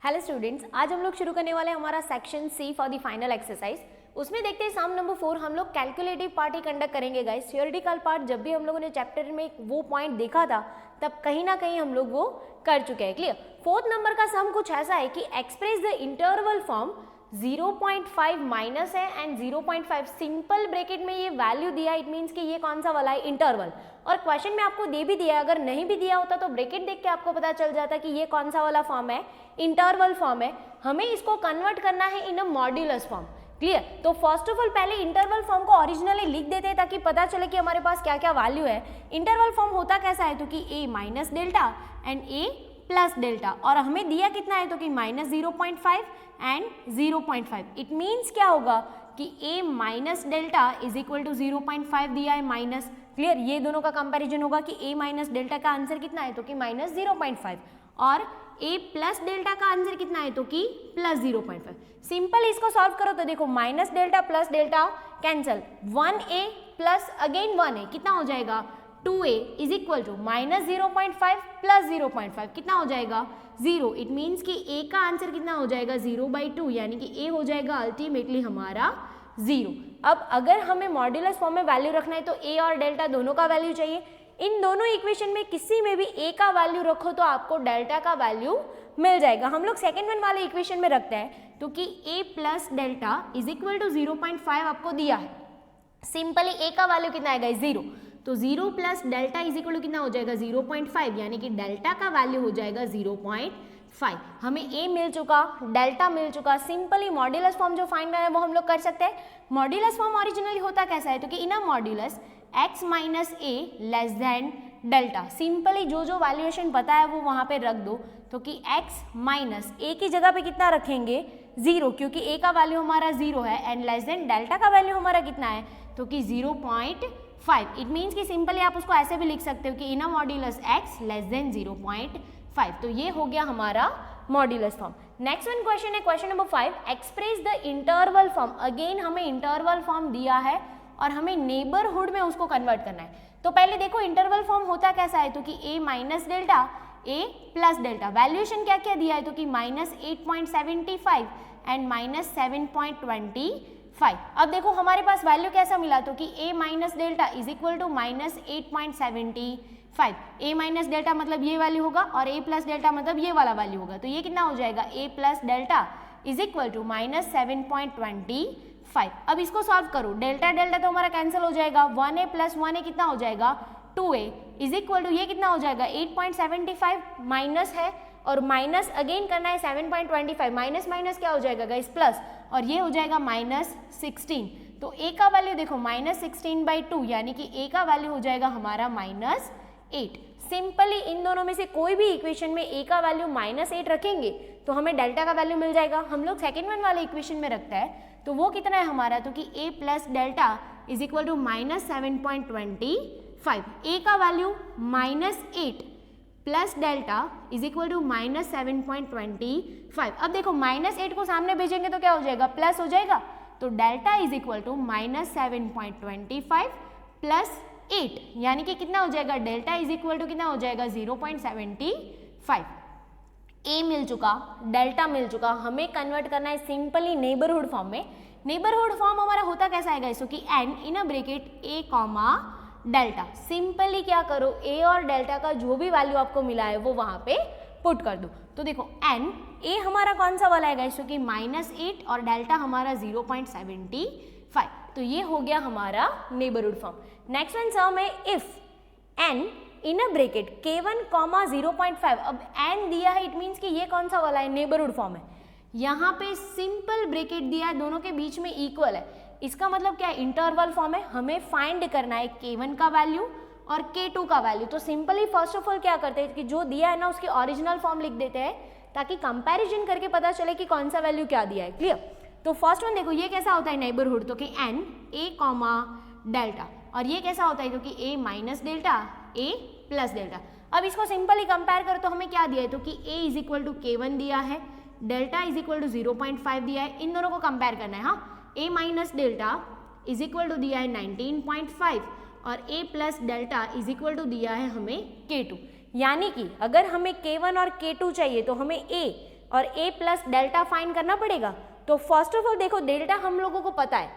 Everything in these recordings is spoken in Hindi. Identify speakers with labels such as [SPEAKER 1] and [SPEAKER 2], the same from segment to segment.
[SPEAKER 1] हेलो स्टूडेंट्स, आज हम लोग शुरू करने वाले हैं हमारा section C for the final exercise. उसमें देखते हैं सम नंबर 4 हम लोग कैलकुलेटिव पार्ट ही कंडक्ट करेंगे गाइस। थ्योरेटिकल पार्ट जब भी हम लोगों ने चैप्टर में वो पॉइंट देखा था तब कहीं ना कहीं हम लोग वो कर चुके हैं। क्लियर। फोर्थ नंबर का सम कुछ ऐसा है कि express the interval form 0.5 minus है एंड 0.5 सिंपल ब्रैकेट में ये वैल्यू दिया है। इट मीन्स कि ये कौन सा वाला है, इंटरवल। और क्वेश्चन में आपको दे भी दिया है, अगर नहीं भी दिया होता तो ब्रैकेट देख के आपको पता चल जाता कि ये कौन सा वाला फॉर्म है, इंटरवल फॉर्म है। हमें इसको कन्वर्ट करना है इन अ मॉड्यूलस फॉर्म। क्लियर। तो फर्स्ट ऑफ ऑल पहले इंटरवल फॉर्म को ओरिजिनली लिख देते हैं ताकि पता चले कि हमारे पास क्या क्या वैल्यू है। इंटरवल फॉर्म होता कैसा है तो कि a minus delta and a plus delta, और हमें दिया कितना है तो कि माइनस 0.5 एंड 0.5। इट मीन्स क्या होगा कि a minus delta is equal to 0.5 दिया है माइनस। क्लियर। ये दोनों का कंपैरिजन होगा कि a माइनस डेल्टा का आंसर कितना है तो कि माइनस 0.5 और a प्लस डेल्टा का आंसर कितना है तो कि प्लस 0.5। सिंपल इसको सॉल्व करो तो देखो minus delta plus delta cancel, 1a plus again 1a कितना हो जाएगा 2a is equal to minus 0.5 plus 0.5 कितना हो जाएगा 0। इट मीन्स कि a का आंसर कितना हो जाएगा 0/2, यानी कि a हो जाएगा अल्टीमेटली हमारा 0। अब अगर हमें मॉड्यूलस फॉर्म में वैल्यू रखना है तो a और डेल्टा दोनों का वैल्यू चाहिए। इन दोनों इक्वेशन में किसी में भी a का वैल्यू रखो तो आपको डेल्टा का वैल्यू मिल जाएगा। हम लोग सेकेंड वन वाले इक्वेशन में रखते हैं तो कि a plus delta is equal to 0.5 आपको दिया है। सिंपली a का वैल्यू कितना आएगा 0, तो 0 plus delta is equal to कितना हो जाएगा 0.5, यानी कि डेल्टा का वैल्यू हो जाएगा 0.5। हमें a मिल चुका, डेल्टा मिल चुका। सिंपली मॉड्यूलस फॉर्म जो फाइंड करना है वो हम लोग कर सकते हैं। मॉड्यूलस फॉर्म ओरिजिनली होता कैसा है तो कि in a modulus x minus a less than delta. Simply जो जो वैल्यूएशन पता है वो वहाँ पे रख दो, तो कि x माइनस a की जगह पे कितना रखेंगे 0, क्योंकि a का वैल्यू हमारा 0 है एंड लेस देन डेल्टा का वैल्यू हमारा कितना है तो कि 0.5। इट मीन्स कि सिंपली आप उसको ऐसे भी लिख सकते हो कि in a modulus x less than 0.5। तो ये हो गया हमारा modulus form. Next one question है question number 5, express the interval form. Again हमें इंटरवल फॉर्म दिया है और हमें नेबरहुड में उसको कन्वर्ट करना है। तो पहले देखो इंटरवल फॉर्म होता कैसा है तो कि a minus delta a plus delta. Valuation क्या क्या दिया है तो कि माइनस 8.75 एंड माइनस 7.25। अब देखो हमारे पास वैल्यू कैसा मिला तो कि a minus delta is equal to minus 8.75। a minus delta मतलब ये वैल्यू होगा और a प्लस डेल्टा मतलब ये वाला वैल्यू होगा, तो ये कितना हो जाएगा a plus delta is equal to minus 7.25। अब इसको सॉल्व करो, डेल्टा डेल्टा तो हमारा कैंसिल हो जाएगा, 1a प्लस 1a कितना हो जाएगा 2a इज इक्वल टू ये कितना हो जाएगा 8.75 माइनस है और माइनस अगेन करना है 7.25, माइनस माइनस क्या हो जाएगा गाइस प्लस, और ये हो जाएगा माइनस 16। तो a का वैल्यू देखो माइनस 16/2, यानी कि a का वैल्यू हो जाएगा हमारा माइनस 8। सिंपली इन दोनों में से कोई भी इक्वेशन में a का वैल्यू माइनस 8 रखेंगे तो हमें डेल्टा का वैल्यू मिल जाएगा। हम लोग सेकेंड वन वाले इक्वेशन में रखता है तो वो कितना है हमारा तो कि a plus delta is equal to minus 7.25। a का value minus 8 plus delta is equal to minus 7.25। अब देखो माइनस 8 को सामने भेजेंगे तो क्या हो जाएगा प्लस हो जाएगा, तो delta is equal to minus 7.25 plus 8, यानी कि कितना हो जाएगा डेल्टा इज इक्वल टू कितना हो जाएगा 0.75। a मिल चुका, डेल्टा मिल चुका, हमें कन्वर्ट करना है सिंपली नेबरहुड फॉर्म में। नेबरहुड फॉर्म हमारा होता कैसा है गाइस, कि n in a bracket a comma delta. Simply क्या करो a और डेल्टा का जो भी वैल्यू आपको मिला है वो वहां पे पुट कर दो। तो देखो n a हमारा कौन सा वाला है गाइस, कि माइनस 8 और डेल्टा हमारा 0.75। तो ये हो गया हमारा नेबरहुड फॉर्म। नेक्स्ट वन सम है if n in a bracket k1 comma 0.5। अब n दिया है, इट मीन्स कि ये कौन सा वाला है नेबरहुड फॉर्म है। यहाँ पे सिंपल ब्रैकेट दिया है, दोनों के बीच में इक्वल है, इसका मतलब क्या है इंटरवल फॉर्म है। हमें फाइंड करना है k1 का वैल्यू और k2 का वैल्यू। तो सिंपली फर्स्ट ऑफ ऑल क्या करते हैं कि जो दिया है ना उसकी ओरिजिनल फॉर्म लिख देते हैं ताकि कंपैरिजन करके पता चले कि कौन सा वैल्यू क्या दिया है। क्लियर। तो फर्स्ट वन देखो ये कैसा होता है नेबरहुड, तो कि n a कॉमा डेल्टा, और ये कैसा होता है तो कि a minus delta a plus delta. अब इसको सिंपली कंपेयर करो तो हमें क्या दिया है तो कि a is equal to k1 दिया है, डेल्टा इज इक्वल टू 0.5 दिया है। इन दोनों को कंपेयर करना है। हाँ, a minus delta is equal to दिया है 19.5 और a plus delta is equal to दिया है हमें k2। यानी कि अगर हमें k1 और k2 चाहिए तो हमें a और a प्लस डेल्टा फाइंड करना पड़ेगा। तो फर्स्ट ऑफ ऑल देखो डेल्टा हम लोगों को पता है,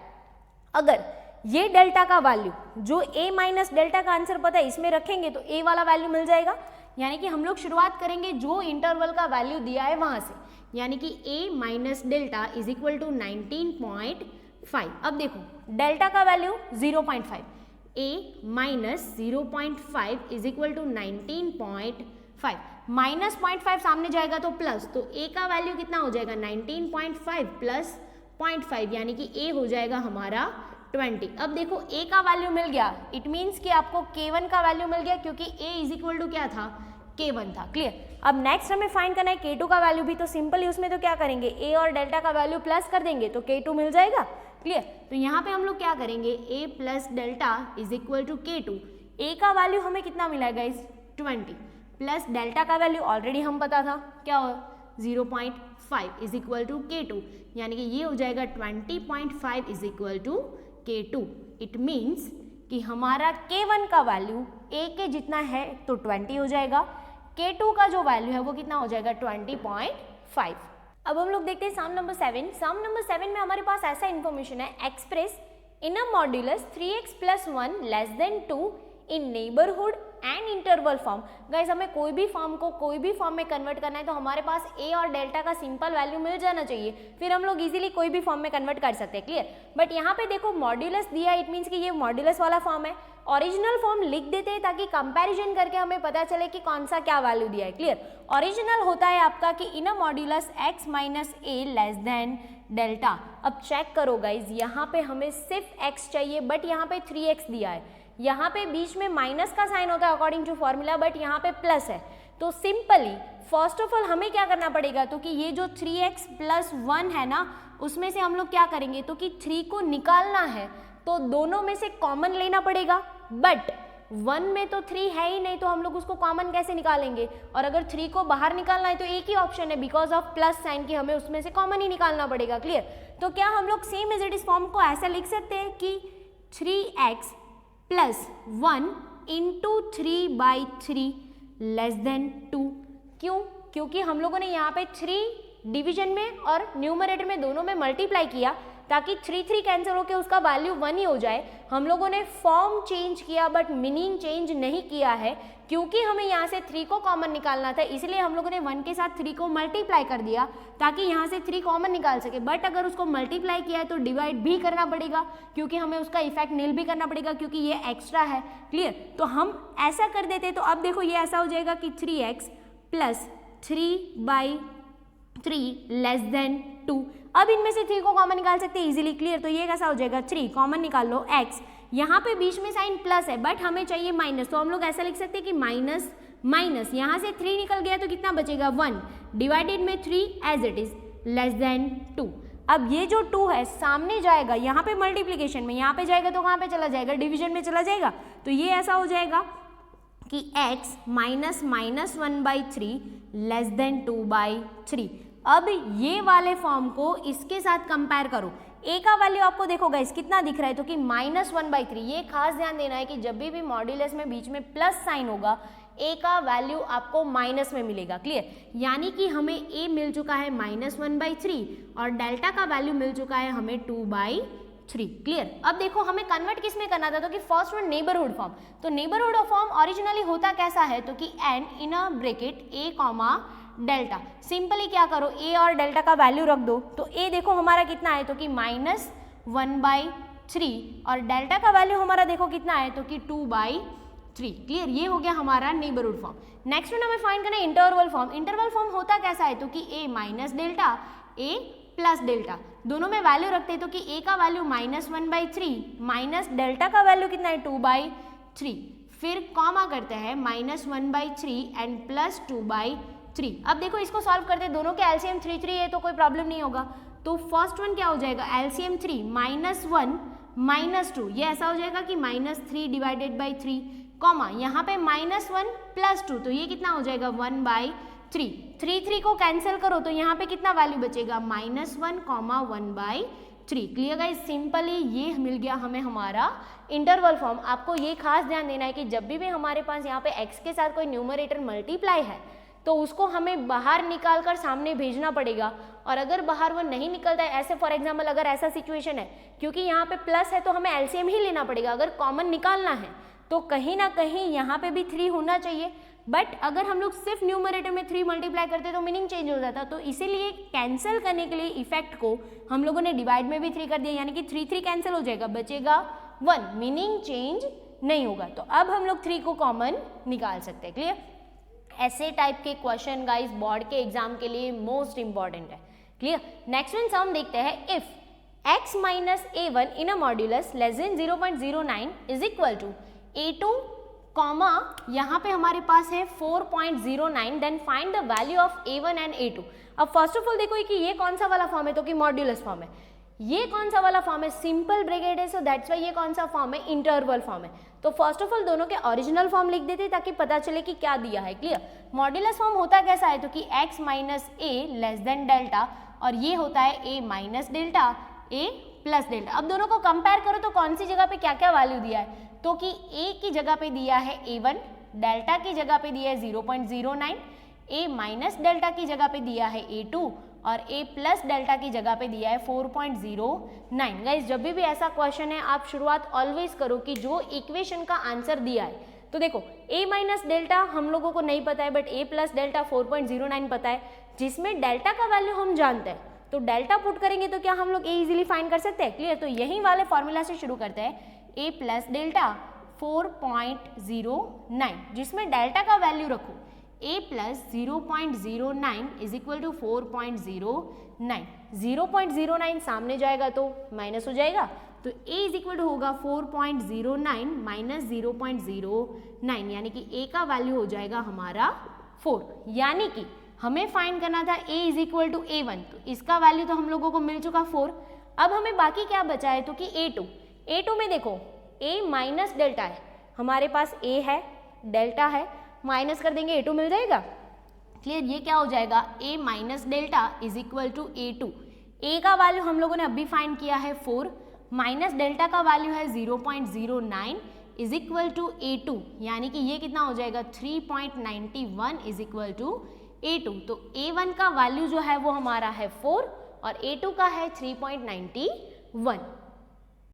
[SPEAKER 1] अगर ये डेल्टा का वैल्यू जो a माइनस डेल्टा का आंसर पता है इसमें रखेंगे तो a वाला वैल्यू मिल जाएगा, यानी कि हम लोग शुरुआत करेंगे जो इंटरवल का वैल्यू दिया है वहां से, यानी कि a minus delta is equal to 19.5। अब देखो डेल्टा का value 0.5, a minus 0.5 is equal to 19.5, minus 0.5 सामने जाएगा तो प्लस, तो a का वैल्यू कितना हो जाएगा 19.5 प्लस 0.5, यानी कि a हो जाएगा हमारा 20। अब देखो a का वैल्यू मिल गया, इट मीन्स कि आपको k1 का वैल्यू मिल गया क्योंकि a इज इक्वल टू क्या था, k1 था। क्लियर। अब नेक्स्ट हमें फाइंड करना है k2 का वैल्यू भी, तो सिंपली उसमें तो क्या करेंगे a और डेल्टा का वैल्यू प्लस कर देंगे तो k2 मिल जाएगा। क्लियर। तो यहाँ पे हम लोग क्या करेंगे a plus delta is equal to k2, a का वैल्यू हमें कितना मिला है गाइज 20 प्लस डेल्टा का वैल्यू ऑलरेडी हम पता था क्या हो 0.5 इज इक्वल टू k2, यानी कि ये हो जाएगा 20.5 is equal to k2। It means कि हमारा k1 का वैल्यू a के जितना है तो 20 हो जाएगा, k2 का जो वैल्यू है वो कितना हो जाएगा 20.5। अब हम लोग देखते हैं सम नंबर 7। सम नंबर 7 में हमारे पास ऐसा इन्फॉर्मेशन है, express in a modulus 3x + 1 less than 2 in neighbourhood and interval form. Guys हमें कोई भी फॉर्म को कोई भी फॉर्म में कन्वर्ट करना है तो हमारे पास a और डेल्टा का सिंपल वैल्यू मिल जाना चाहिए, फिर हम लोग इजीली कोई भी फॉर्म में कन्वर्ट कर सकते हैं। क्लियर। बट यहाँ पे देखो मॉड्यूलस दिया है, इट मीन्स कि ये मॉड्यूलस वाला फॉर्म है। ओरिजिनल फॉर्म लिख देते हैं ताकि कंपैरिजन करके हमें पता चले कि कौन सा क्या वैल्यू दिया है। क्लियर। ओरिजिनल होता है आपका कि in a modulus x minus a less than delta. अब चेक करो गाइज, यहाँ पे हमें सिर्फ x चाहिए बट यहाँ पे 3x दिया है, यहाँ पे बीच में माइनस का साइन होता है अकॉर्डिंग टू फॉर्मूला, बट यहाँ पे प्लस है। तो सिंपली फर्स्ट ऑफ ऑल हमें क्या करना पड़ेगा, तो कि ये जो 3x + 1 है ना उसमें से हम लोग क्या करेंगे, तो कि 3 को निकालना है तो दोनों में से कॉमन लेना पड़ेगा, बट 1 में तो 3 है ही नहीं तो हम लोग उसको कॉमन कैसे निकालेंगे, और अगर 3 को बाहर निकालना है तो एक ही ऑप्शन है बिकॉज ऑफ प्लस साइन कि हमें उसमें से कॉमन ही निकालना पड़ेगा। क्लियर। तो क्या हम लोग same as it is form को ऐसा लिख सकते हैं कि 3x + 1 इंटू 3/3 लेस देन 2। क्यों? क्योंकि हम लोगों ने यहाँ पे 3 डिवीजन में और न्यूमरेटर में दोनों में मल्टीप्लाई किया ताकि 3 कैंसिल होकर उसका वैल्यू 1 ही हो जाए। हम लोगों ने फॉर्म चेंज किया बट मीनिंग चेंज नहीं किया है, क्योंकि हमें यहाँ से 3 को कॉमन निकालना था इसलिए हम लोगों ने 1 के साथ 3 को मल्टीप्लाई कर दिया ताकि यहाँ से 3 कॉमन निकाल सके। बट अगर उसको मल्टीप्लाई किया है तो डिवाइड भी करना पड़ेगा क्योंकि हमें उसका इफेक्ट नील भी करना पड़ेगा क्योंकि ये एक्स्ट्रा है। क्लियर। तो हम ऐसा कर देते तो अब देखो ये ऐसा हो जाएगा कि 3x + 3/3 लेस देन 2। अब इनमें से 3 को कॉमन निकाल सकते हैं इजीली। क्लियर। तो ये कैसा हो जाएगा 3 कॉमन निकाल लो x, यहाँ पे बीच में साइन प्लस है बट हमें चाहिए माइनस, तो हम लोग ऐसा लिख सकते हैं कि माइनस माइनस यहाँ से 3 निकल गया तो कितना बचेगा 1 डिवाइडेड में 3 as it is less than 2। अब ये जो 2 है सामने जाएगा यहाँ पे मल्टीप्लीकेशन में, यहाँ पे जाएगा तो कहाँ पे चला जाएगा डिवीजन में चला जाएगा, तो ये ऐसा हो जाएगा कि x minus minus 1/3 less than 2/3। अब ये वाले फॉर्म को इसके साथ कंपेयर करो, a का वैल्यू आपको देखो गाइस कितना दिख रहा है तो कि -1/3। ये खास ध्यान देना है कि जब भी मॉड्यूलस में बीच में प्लस साइन होगा a का वैल्यू आपको माइनस में मिलेगा। क्लियर। यानी कि हमें a मिल चुका है -1/3 और डेल्टा का वैल्यू मिल चुका है हमें 2/3। क्लियर। अब देखो हमें कन्वर्ट किस में करना था, तो कि फर्स्ट वन नेबरहुड फॉर्म। तो नेबरहुड फॉर्म ओरिजिनली होता कैसा है, तो कि n in a bracket a, delta. Simply क्या करो a और डेल्टा का वैल्यू रख दो, तो a देखो हमारा कितना है तो कि -1/3 और डेल्टा का वैल्यू हमारा देखो कितना है तो कि 2/3। क्लियर। ये हो गया हमारा नेबरहुड फॉर्म। नेक्स्ट वन हमें फाइंड करना है इंटरवल फॉर्म। इंटरवल फॉर्म होता कैसा है तो कि a minus delta a plus delta, दोनों में वैल्यू रखते हैं तो कि a का वैल्यू -1/3 माइनस डेल्टा का वैल्यू कितना है 2/3, फिर कॉमा करते हैं -1/3 एंड प्लस 2/3। अब देखो इसको सॉल्व करते हैं, दोनों के एलसीएम 3 है तो कोई प्रॉब्लम नहीं होगा। तो फर्स्ट वन क्या हो जाएगा एलसीएम 3 -1 -2, ये ऐसा हो जाएगा कि -3 डिवाइडेड बाई 3 कॉमा यहाँ पे -1 प्लस 2, तो ये कितना हो जाएगा 1/3। 3 को कैंसिल करो तो यहाँ पे कितना वैल्यू बचेगा -1, 1/3। Clear guys. सिंपली ये मिल गया हमें हमारा इंटरवल फॉर्म। आपको ये खास ध्यान देना है कि जब भी हमारे पास यहाँ पे x के साथ कोई न्यूमरेटर मल्टीप्लाई है तो उसको हमें बाहर निकाल कर सामने भेजना पड़ेगा, और अगर बाहर वो नहीं निकलता है, ऐसे फॉर एग्जाम्पल अगर ऐसा सिचुएशन है, क्योंकि यहाँ पे प्लस है तो हमें एलसीएम ही लेना पड़ेगा, अगर कॉमन निकालना है तो कहीं ना कहीं यहाँ पे भी 3 होना चाहिए, बट अगर हम लोग सिर्फ न्यूमरेटर में 3 मल्टीप्लाई करते तो मीनिंग चेंज हो जाता, तो इसीलिए कैंसिल करने के लिए इफेक्ट को हम लोगों ने डिवाइड में भी 3 कर दिया, यानी कि 3 कैंसिल हो जाएगा, बचेगा 1, मीनिंग चेंज नहीं होगा। तो अब हम लोग 3 को कॉमन निकाल सकते हैं। क्लियर? ऐसे टाइप के क्वेश्चन गाइस बोर्ड के एग्जाम के लिए मोस्ट इंपॉर्टेंट है। क्लियर? नेक्स्ट वन सम देखते हैं, if x minus a1 in a modulus less than 0.09 is equal to a2 कॉमा यहाँ पे हमारे पास है 4.09, then find the value of a1 and a2। अब फर्स्ट ऑफ ऑल देखो कि ये कौन सा वाला फॉर्म है, तो कि मॉड्यूलस फॉर्म है। ये कौन सा वाला फॉर्म है, सिंपल ब्रैकेट है, सो दैट्स वाई ये कौन सा फॉर्म है, इंटरवल फॉर्म है। तो फर्स्ट ऑफ ऑल दोनों के ओरिजिनल फॉर्म लिख देते ताकि पता चले कि क्या दिया है। क्लियर? मॉड्यूलस फॉर्म होता कैसा है, तो कि x minus a less than delta, और ये होता है a minus delta, a plus delta. अब दोनों को कंपेयर करो तो कौन सी जगह पे क्या क्या वैल्यू दिया है, तो कि a की जगह पे दिया है a1, डेल्टा की जगह पे दिया है 0.09, a माइनस डेल्टा की जगह पे दिया है a2, और a प्लस डेल्टा की जगह पे दिया है 4.09। गाइस जब भी ऐसा क्वेश्चन है आप शुरुआत ऑलवेज करो कि जो इक्वेशन का आंसर दिया है, तो देखो a माइनस डेल्टा हम लोगों को नहीं पता है, बट a प्लस डेल्टा 4.09 पता है, जिसमें डेल्टा का वैल्यू हम जानते हैं, तो डेल्टा पुट करेंगे तो क्या हम लोग a इजीली फाइंड कर सकते हैं। क्लियर? तो यही वाले फॉर्मूला से शुरू करते हैं, a प्लस डेल्टा 4.09, जिसमें डेल्टा का वैल्यू रखो a plus 0.09 is equal to 4.09, 0.09 सामने जाएगा तो माइनस हो जाएगा, तो a इज इक्वल टू होगा 4.09 माइनस 0.09, यानी कि a का वैल्यू हो जाएगा हमारा 4, यानी कि हमें फाइंड करना था a is equal to a1, तो इसका वैल्यू तो हम लोगों को मिल चुका 4। अब हमें बाकी क्या बचा है, तो कि a2 में देखो a माइनस डेल्टा है, हमारे पास a है, डेल्टा है, माइनस कर देंगे a2 मिल जाएगा। क्लियर? ये क्या हो जाएगा, a minus delta is equal to a2, a का वैल्यू हम लोगों ने अभी फाइंड किया है 4, माइनस डेल्टा का वैल्यू है 0.09 इज इक्वल टू a2, यानी कि ये कितना हो जाएगा 3.91 इज इक्वल टू a2। तो a1 का वैल्यू जो है वो हमारा है 4 और a2 का है 3.91।